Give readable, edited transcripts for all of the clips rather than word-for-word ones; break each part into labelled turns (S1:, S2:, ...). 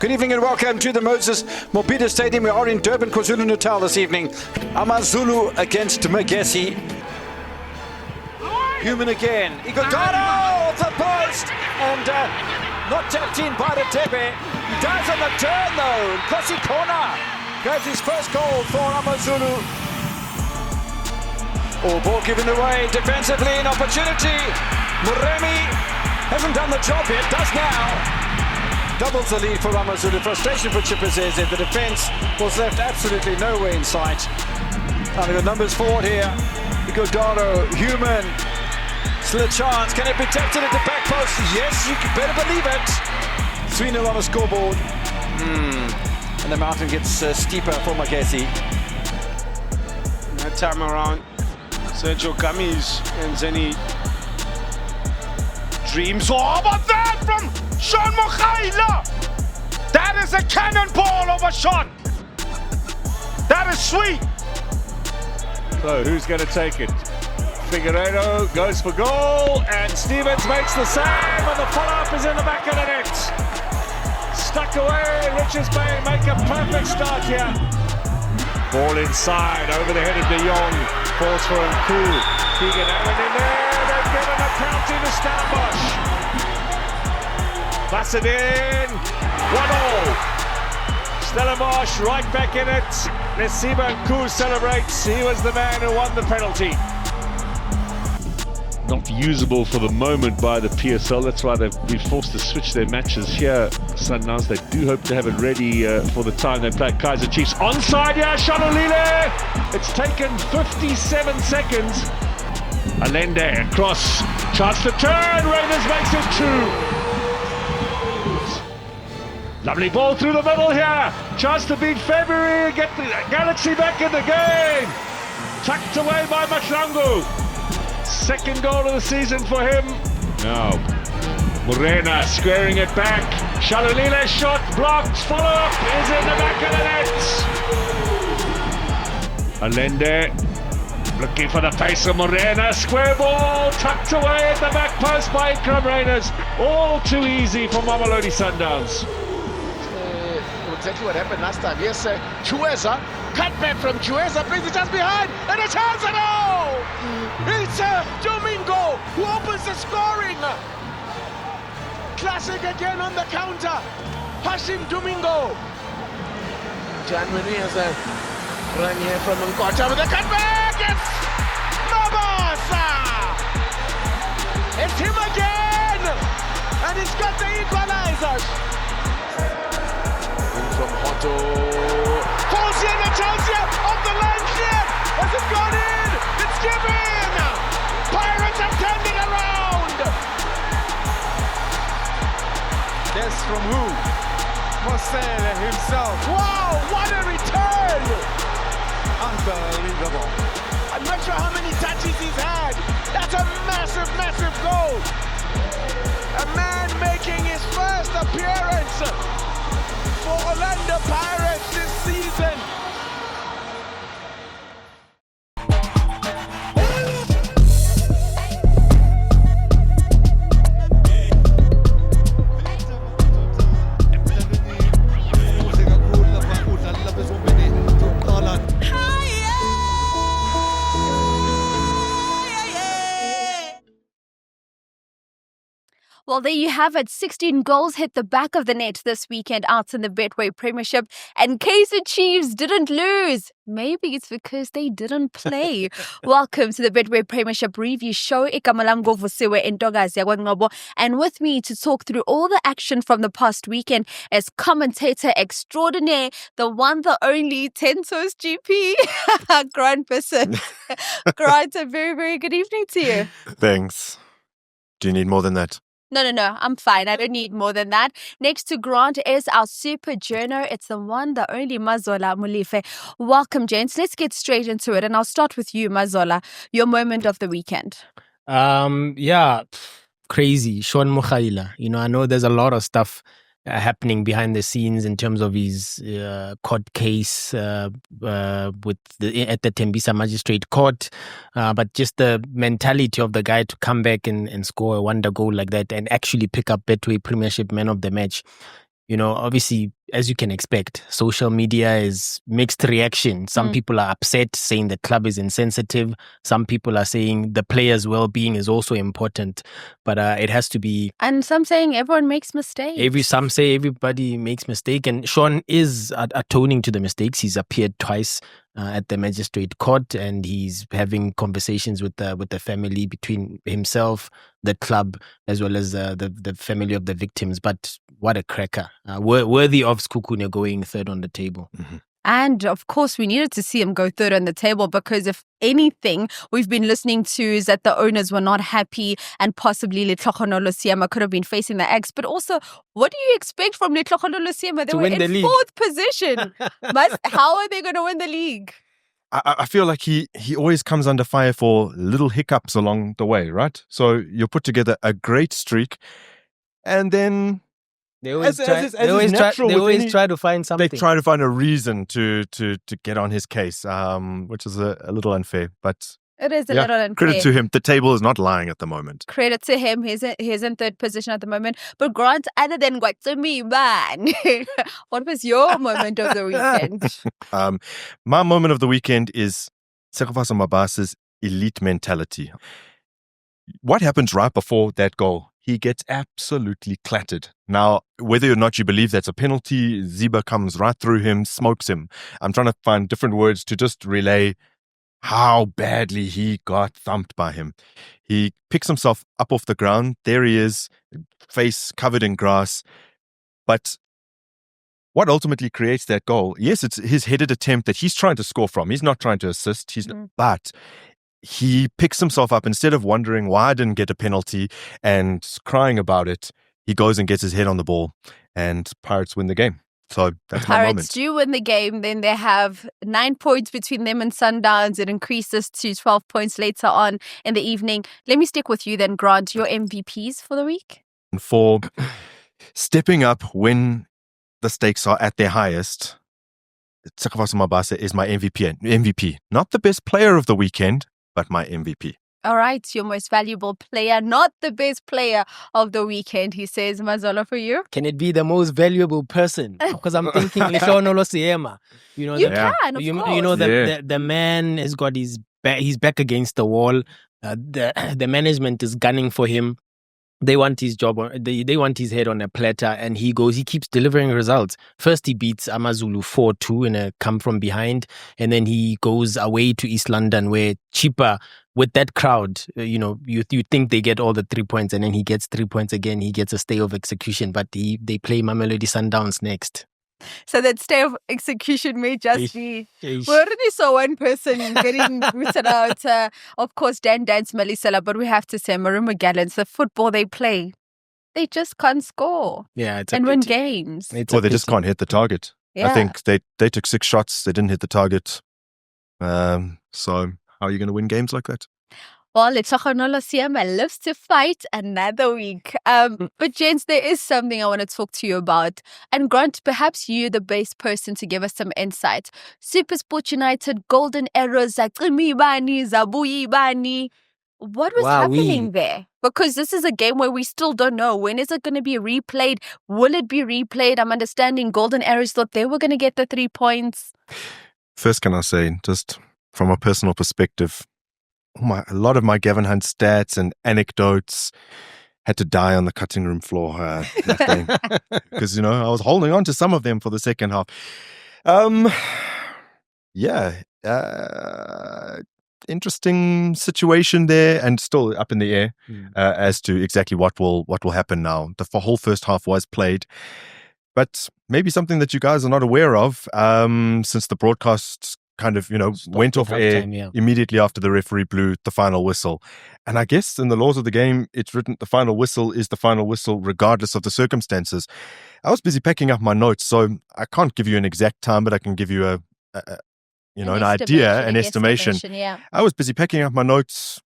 S1: Good evening and welcome to the Moses Mobida Stadium. We are in Durban, KwaZulu-Natal this evening. Amazulu against Magesi. Human again. Igodaro off the post and not tapped in by the Tebe. He dies on the turn though. Kosi corner goes his first goal for Amazulu. Oh, ball given away defensively, an opportunity. Muremi hasn't done the job yet, does now. Doubles the lead for Amazulu. Frustration for Chipazeze. The defence was left absolutely nowhere in sight. Now they've got numbers forward here. Igodaro, Human. Still a chance. Can it be tapped in at the back post? Yes, you better believe it. 3-0 on the scoreboard. And the mountain gets steeper for Magesi.
S2: That time around, Sergio Gami's and Zeni dreams. Oh, how about that from Sean Mokhaila? That is a cannonball of a shot. That is sweet.
S3: So who's going to take it? Figueiredo goes for goal and Stevens makes the save and the follow-up is in the back of the net. Stuck away, Richards Bay make a perfect start here. Ball inside, over the head of De Jong. Falls for Ngcobo. Keegan Allen in there, they've given a penalty to Stellenbosch. Pass it in, 1-0. Stellenbosch right back in it. Vusiwe Ngcobo celebrates, he was the man who won the penalty. Not usable for the moment by the PSL, that's why they've been forced to switch their matches here. Sundowns, they do hope to have it ready for the time they play Kaizer Chiefs. Onside here, Shalolile! It's taken 57 seconds. Allende across, chance to turn, Raiders makes it 2. Lovely ball through the middle here, chance to beat February, get the Galaxy back in the game. Tucked away by Machlangu. Second goal of the season for him. Now, Morena squaring it back. Shalolile's shot blocked. Follow-up is in the back of the net. Allende looking for the pace of Morena. Square ball tucked away at the back post by Ikram Raiders. All too easy for Mamelodi Sundowns.
S4: Exactly what happened last time. Yes, Chueza, cut back from Chueza, brings it just behind, and a chance at all! It's Domingo who opens the scoring. Classic again on the counter. Hashim Domingo. John Marie has a run here from Nkota with a cut back. It's Mabasa. It's him again, and he's got the equalizer. From Otto, falls in a chance here, off the line clear, has it gone in, it's given, Pirates are turning around.
S2: That's from who? Mosele himself.
S4: Wow, what a return.
S2: Unbelievable.
S4: I'm not sure how many touches he's had. That's a massive, massive goal. A man making his first appearance for Orlando Pirates this season.
S5: Well, there you have it. 16 goals hit the back of the net this weekend out in the Betway Premiership. And Kaizer Chiefs didn't lose. Maybe it's because they didn't play. Welcome to the Betway Premiership review show. Igama lami Vusiwe Ngcobo. And with me to talk through all the action from the past weekend is commentator extraordinaire, the one, the only, 10 Toes GP, Grant Bisset. Grant, a very, very good evening to you.
S6: Thanks. Do you need more than that?
S5: No, I'm fine. I don't need more than that. Next to Grant is our super journo. It's the one, the only Mazola Molefe. Welcome, gents. Let's get straight into it. And I'll start with you, Mazola. Your moment of the weekend.
S7: Crazy. Sean Mokhaila. I know there's a lot of stuff happening behind the scenes in terms of his court case at the Tembisa Magistrate Court, but just the mentality of the guy to come back and score a wonder goal like that and actually pick up Betway Premiership Man of the Match. Obviously, as you can expect, social media is mixed reaction. Some people are upset, saying the club is insensitive. Some people are saying the players' well-being is also important, but it has to be.
S5: And some saying everyone makes mistakes.
S7: Some say everybody makes mistake, and Sean is atoning to the mistakes. He's appeared twice at the magistrate court, and he's having conversations with the family, between himself, the club, as well as the family of the victims. But what a cracker. Worthy of Sekhukhune going third on the table.
S6: Mm-hmm.
S5: And of course, we needed to see him go third on the table, because if anything we've been listening to is that the owners were not happy, and possibly Letlokhano Losiema could have been facing the axe. But also, what do you expect from Letlokhano Losiema? They were in fourth position. How are they going to win the league?
S6: I feel like he always comes under fire for little hiccups along the way, right? So you'll put together a great streak, and then
S7: they always try to find something.
S6: They try to find a reason to get on his case, which is a little unfair. But
S5: it is a little unfair.
S6: Credit to him. The table is not lying at the moment.
S5: Credit to him. He's in third position at the moment. But Grant, other than me, man, what was your moment of the weekend?
S6: My moment of the weekend is Sekhukhune Mabasa's elite mentality. What happens right before that goal? He gets absolutely clattered. Now, whether or not you believe that's a penalty, Ziba comes right through him, smokes him. I'm trying to find different words to just relay how badly he got thumped by him. He picks himself up off the ground. There he is, face covered in grass. But what ultimately creates that goal? Yes, it's his headed attempt that he's trying to score from. He's not trying to assist. But he picks himself up. Instead of wondering why I didn't get a penalty and crying about it, he goes and gets his head on the ball, and Pirates win the game. So that's my moment.
S5: Pirates do win the game. Then they have 9 points between them and Sundowns. It increases to 12 points later on in the evening. Let me stick with you then, Grant. Your MVPs for the week?
S6: For stepping up when the stakes are at their highest, Sekhukhune Mabasa is my MVP. Not the best player of the weekend, but my MVP.
S5: All right, your most valuable player, not the best player of the weekend, he says. Mazola, for you?
S7: Can it be the most valuable person? Because I'm thinking Letlokhano Losiema.
S5: You can, of course.
S7: The man has got his back. He's back against the wall. The management is gunning for him. They want his job. They want his head on a platter, and he keeps delivering results. First, he beats Amazulu 4-2 in a come from behind, and then he goes away to East London, where cheaper with that crowd, you think they get all the 3 points, and then he gets 3 points again. He gets a stay of execution, but they play Mamelodi Sundowns next.
S5: So that stay of execution may just be... We already saw one person getting rooted out. Of course, Dance Malisela, but we have to say Maruma Gallants, the football they play, they just can't score and win games.
S6: They just can't hit the target. Yeah. I think they took 6 shots. They didn't hit the target. So how are you going to win games like that?
S5: Well, Letlokhano Losiema lives to fight another week. But gents, there is something I want to talk to you about. And Grant, perhaps you're the best person to give us some insight. SuperSport United, Golden Arrows, Zakimibani, Zabuyibani. What was happening there? Because this is a game where we still don't know. When is it going to be replayed? Will it be replayed? I'm understanding Golden Arrows thought they were going to get the 3 points.
S6: First, can I say, just from a personal perspective, a lot of my Gavin Hunts stats and anecdotes had to die on the cutting room floor because I was holding on to some of them for the second half. Interesting situation there, and still up in the air as to exactly what will happen now. The whole first half was played, but maybe something that you guys are not aware of, since the broadcast kind of, went off air immediately after the referee blew the final whistle. And I guess in the laws of the game, it's written the final whistle is the final whistle regardless of the circumstances. I was busy packing up my notes, so I can't give you an exact time, but I can give you an idea, an estimation.
S5: Yeah.
S6: I was busy packing up my notes,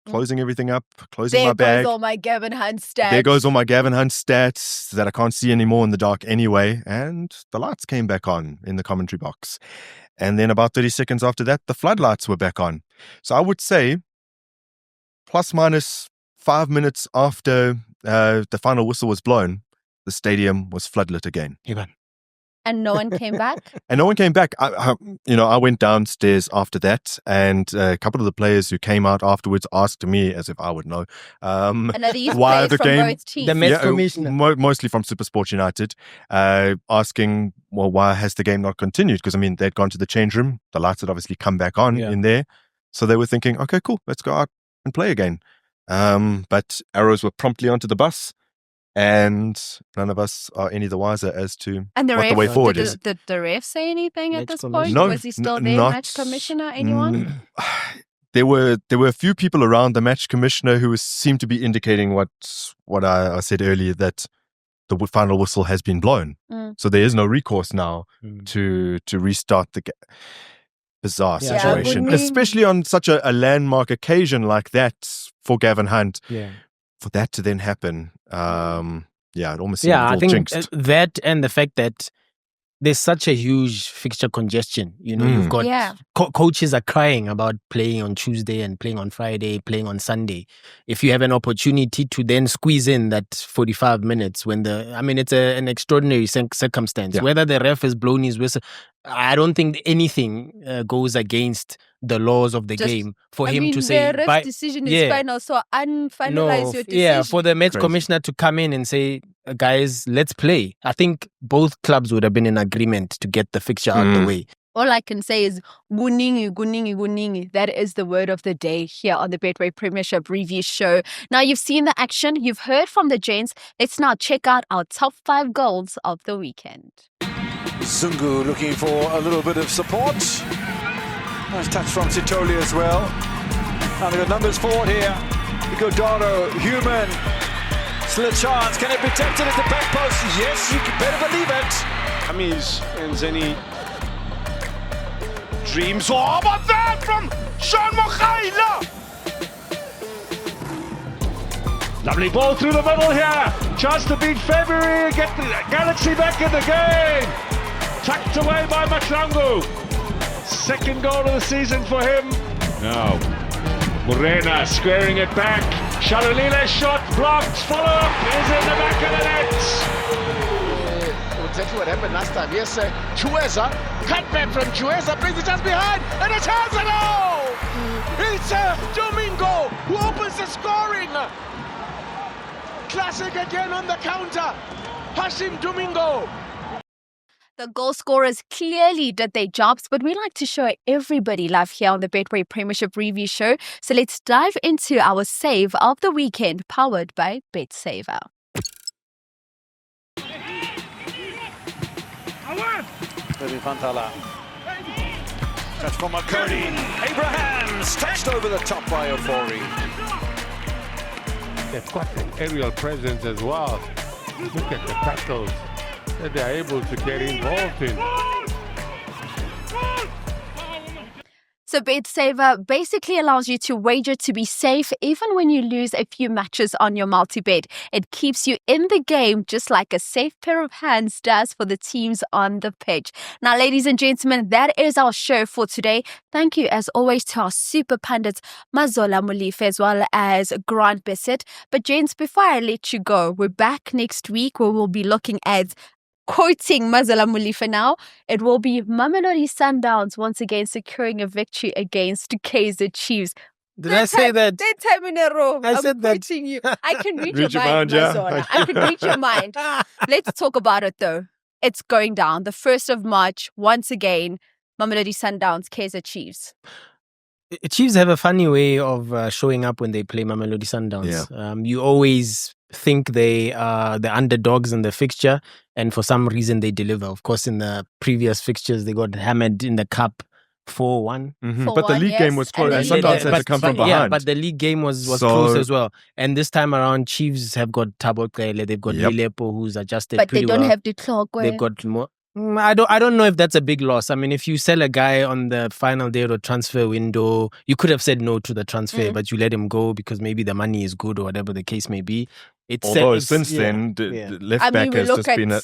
S6: closing everything up, closing my bag.
S5: There goes all my Gavin Hunts stats.
S6: There goes all my Gavin Hunts stats that I can't see anymore in the dark anyway. And the lights came back on in the commentary box. And then about 30 seconds after that, the floodlights were back on. So I would say plus minus 5 minutes after the final whistle was blown, the stadium was floodlit again.
S5: And no one came back?
S6: And no one came back. I went downstairs after that, and a couple of the players who came out afterwards asked me, as if I would know,
S5: and are these
S6: why
S5: players
S6: the
S5: from
S6: game,
S5: both teams?
S7: The Met commissioner.
S6: mostly from SuperSport United, asking, well, why has the game not continued? Because, they'd gone to the change room. The lights had obviously come back on in there. So they were thinking, okay, cool, let's go out and play again. But Arrows were promptly onto the bus. And none of us are any the wiser as to what the way forward is.
S5: Did the ref say anything at this point?
S6: No,
S5: was he still there, match commissioner? Anyone?
S6: There were a few people around the match commissioner who seemed to be indicating what I said earlier, that the final whistle has been blown. So there is no recourse now to restart the game. Bizarre situation, especially on such a landmark occasion like that for Gavin Hunt. For that to then happen, it almost seemed
S7: I think
S6: jinxed.
S7: That and the fact that there's such a huge fixture congestion. You've got coaches are crying about playing on Tuesday and playing on Friday, playing on Sunday. If you have an opportunity to then squeeze in that 45 minutes when it's an extraordinary circumstance. Whether the ref has blown his whistle, I don't think anything goes against the laws of the game for him to say
S5: the ref's decision is final, so unfinalize your decision.
S7: For the match commissioner to come in and say, guys, let's play. I think both clubs would have been in agreement to get the fixture out the way.
S5: All I can say is guningi, guningi, guningi. That is the word of the day here on the Betway Premiership review show. Now, you've seen the action. You've heard from the gents. Let's now check out our top 5 goals of the weekend.
S1: Zungu looking for a little bit of support. Nice touch from Sitoli as well. And they've got numbers forward here. Igodoro, Human. Still a chance. Can it be tempted at the back post? Yes, you can better believe it.
S2: Amis and Zeni dreams. Oh, how about that from Sean Mochaila?
S3: Lovely ball through the middle here. Chance to beat February, get the Galaxy back in the game. Tucked away by Matlangu. Second goal of the season for him. Now, Morena squaring it back. Shalalile's shot blocked. Follow-up is in the back of the net.
S4: Exactly what happened last time. Yes, Chueza. Cut back from Chueza. Brings it just behind. And it's Hazard. It's Domingo who opens the scoring. Classic again on the counter. Hashim Domingo.
S5: The goal scorers clearly did their jobs, but we like to show everybody love here on the Betway Premiership review show. So let's dive into our save of the weekend, powered by Betsaver.
S1: Touch from Makoni. Abrahams touched over the top by Ofori.
S8: They've got an aerial presence as well. Look at the tackles that they're able to get involved in.
S5: So Betsaver basically allows you to wager to be safe even when you lose a few matches on your multi-bet. It keeps you in the game just like a safe pair of hands does for the teams on the pitch. Now, ladies and gentlemen, that is our show for today. Thank you, as always, to our super pundits, Mazola Molefe, as well as Grant Bisset. But gents, before I let you go, we're back next week where we'll be looking at, quoting Mazola Molefe now, it will be Mamelodi Sundowns once again securing a victory against Kaizer Chiefs.
S7: Did I say that?
S5: That time in a row.
S7: I said that.
S5: You. I can read
S6: Read
S5: your
S6: your
S5: mind,
S6: mind,
S5: Mazola. I can read your mind. Let's talk about it though. It's going down. The 1st of March, once again, Mamelodi Sundowns, Kaizer Chiefs.
S7: Chiefs have a funny way of showing up when they play Mamelodi Sundowns. You always think they are the underdogs in the fixture, and for some reason they deliver. Of course, in the previous fixtures, they got hammered in the cup 4-1.
S6: But the league game was close, and Sundowns had to come from behind.
S7: Yeah, but the league game was close as well. And this time around, Chiefs have got Thabo Qele, they've got Lilepo, who's adjusted
S5: but
S7: pretty
S5: well. But they don't have the clock.
S7: They've got more. I don't know if that's a big loss. I mean, if you sell a guy on the final day of the transfer window, you could have said no to the transfer, but you let him go because maybe the money is good or whatever the case may be.
S6: Although since then, the left back has just been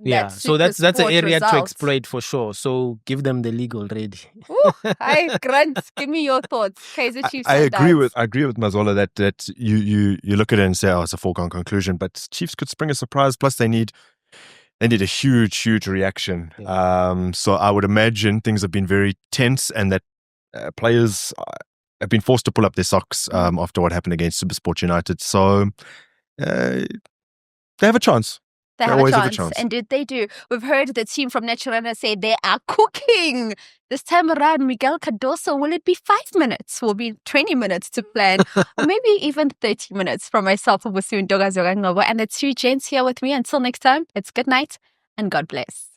S7: Yeah, so that's an
S5: SuperSport
S7: area to
S5: result.
S7: exploit for sure. So give them the league already.
S5: Ooh, hi, Grant. Give me your thoughts. Kaizer Chiefs.
S6: I agree
S5: standouts.
S6: with Mazola that you look at it and say, oh, it's a foregone conclusion, but Chiefs could spring a surprise. Plus, they need a huge reaction.
S7: Yeah.
S6: So I would imagine things have been very tense, and that players have been forced to pull up their socks after what happened against SuperSport United. So they have a chance.
S5: They
S6: always
S5: have
S6: have
S5: a
S6: a
S5: chance.
S6: chance.
S5: And did they do? We've heard the team from Naturana say they are cooking. This time around, Miguel Cardoso, will it be 5 minutes? Will it be 20 minutes to plan? Or maybe even 30 minutes from myself, Vusiwe Ngcobo, and the two gents here with me. Until next time, it's good night and God bless.